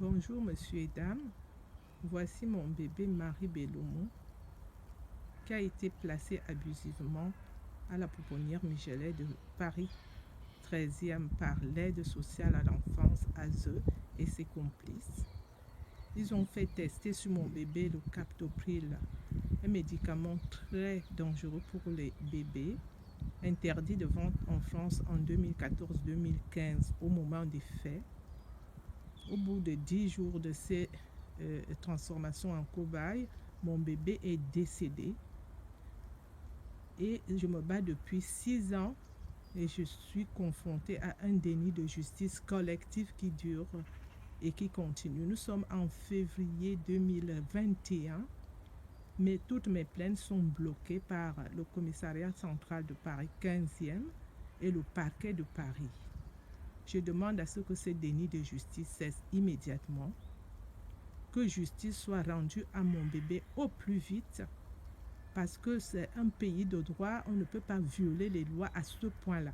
Bonjour monsieur et dames, voici mon bébé Marie Bellomo qui a été placé abusivement à la pouponnière Michelet de Paris 13e par l'aide sociale à l'enfance ASE et ses complices. Ils ont fait tester sur mon bébé le captopril, un médicament très dangereux pour les bébés, interdit de vente en France en 2014-2015 au moment des faits. Au bout de 10 jours de ces transformations en cobaye, mon bébé est décédé et je me bats depuis 6 ans et je suis confrontée à un déni de justice collective qui dure et qui continue. Nous sommes en février 2021, mais toutes mes plaintes sont bloquées par le commissariat central de Paris 15e et le parquet de Paris. Je demande à ce que ce déni de justice cesse immédiatement, que justice soit rendue à mon bébé au plus vite, parce que c'est un pays de droit, on ne peut pas violer les lois à ce point-là.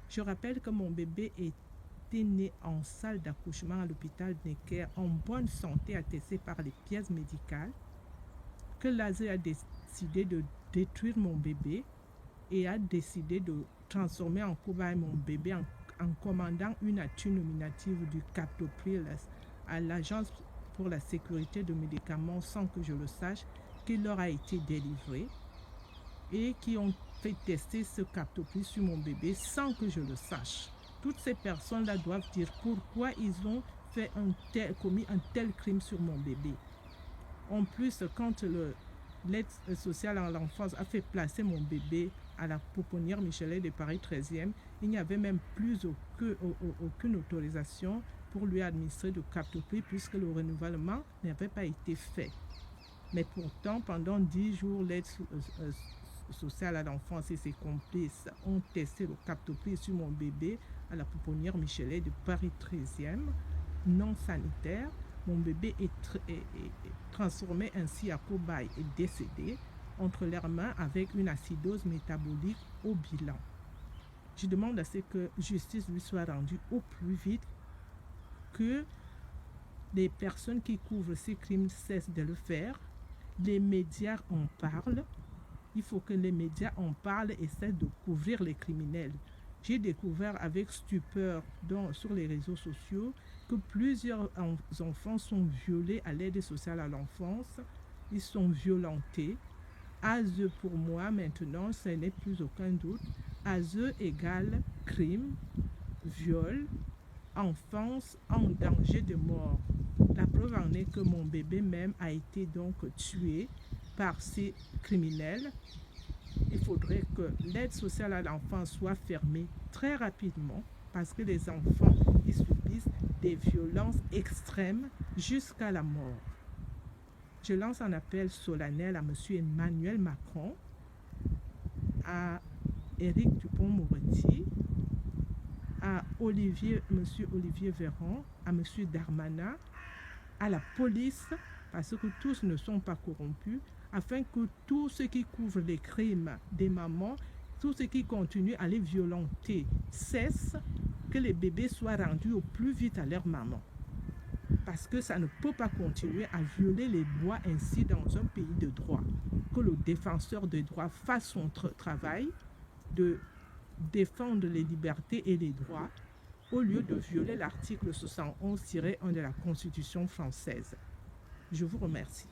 Je rappelle que mon bébé était né en salle d'accouchement à l'hôpital Necker, en bonne santé, attesté par les pièces médicales, que l'ASE a décidé de détruire mon bébé et a décidé de transformer en cobaye mon bébé en commandant une atout nominative du captopril à l'Agence pour la sécurité de médicaments sans que je le sache, qui leur a été délivré et qui ont fait tester ce captopril sur mon bébé sans que je le sache. Toutes ces personnes-là doivent dire pourquoi ils ont commis un tel crime sur mon bébé. En plus, quand l'aide sociale à l'enfance a fait placer mon bébé à la pouponnière Michelet de Paris 13e, il n'y avait même plus aucune autorisation pour lui administrer de captopril puisque le renouvellement n'avait pas été fait. Mais pourtant, pendant 10 jours, l'aide sociale à l'enfance et ses complices ont testé le captopril sur mon bébé à la pouponnière Michelet de Paris 13e, non sanitaire. Mon bébé est transformé ainsi à cobaye et décédé entre leurs mains avec une acidose métabolique au bilan. Je demande à ce que justice lui soit rendue au plus vite, que les personnes qui couvrent ces crimes cessent de le faire. Les médias en parlent. Il faut que les médias en parlent et cessent de couvrir les criminels. J'ai découvert avec stupeur sur les réseaux sociaux que plusieurs enfants sont violés à l'aide sociale à l'enfance. Ils sont violentés. ASE pour moi maintenant, ce n'est plus aucun doute. ASE égale crime, viol, enfance en danger de mort. La preuve en est que mon bébé même a été donc tué par ces criminels. Il faudrait que l'aide sociale à l'enfance soit fermée très rapidement parce que les enfants ils subissent des violences extrêmes jusqu'à la mort. Je lance un appel solennel à M. Emmanuel Macron, à Éric Dupond-Moretti, à M. Olivier Véran, à M. Darmanin, à la police, parce que tous ne sont pas corrompus, afin que tous ceux qui couvrent les crimes des mamans, tous ceux qui continuent à les violenter, cessent, que les bébés soient rendus au plus vite à leur maman. Parce que ça ne peut pas continuer à violer les lois ainsi dans un pays de droit. Que le défenseur des droits fasse son travail de défendre les libertés et les droits au lieu de violer l'article 71-1 de la Constitution française. Je vous remercie.